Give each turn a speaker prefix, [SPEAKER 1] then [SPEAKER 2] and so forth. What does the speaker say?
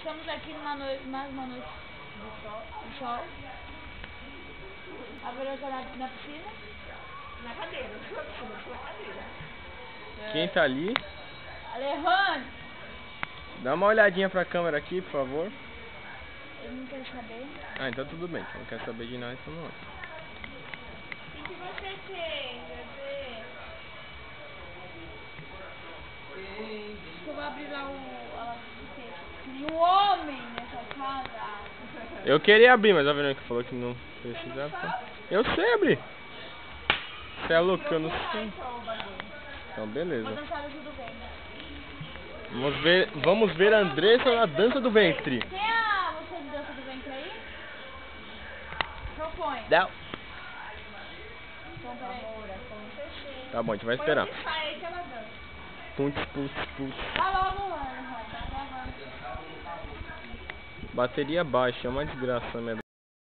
[SPEAKER 1] Estamos aqui numa noite, mais uma noite de sol. A Verônica na piscina.
[SPEAKER 2] Na cadeira, na cadeira.
[SPEAKER 3] Quem tá ali?
[SPEAKER 1] Alejandro!
[SPEAKER 3] Dá uma olhadinha pra câmera aqui, por favor.
[SPEAKER 1] Eu não quero saber.
[SPEAKER 3] Ah, então tudo bem. Não quer saber de nada, então não.
[SPEAKER 1] O que você fez, bebê? Eu vou abrir lá a lata de peixe. Tem um homem nessa casa.
[SPEAKER 3] Eu queria abrir, mas a Verônica falou que não precisava. Então... Eu sei abrir. Você é louco, eu não sei. Então beleza.
[SPEAKER 1] Vou dançar o do ventre.
[SPEAKER 3] Vamos ver a Andressa na dança do ventre.
[SPEAKER 1] Tem a música de dança do ventre aí? Propõe.
[SPEAKER 3] Não.
[SPEAKER 1] Então peraí.
[SPEAKER 3] Tá bom, a gente vai esperar.
[SPEAKER 2] Sai aí que ela dança.
[SPEAKER 3] Putz, putz, putz.
[SPEAKER 1] Vai logo, mano. Tá gravando.
[SPEAKER 3] Bateria baixa, é uma desgraça, né?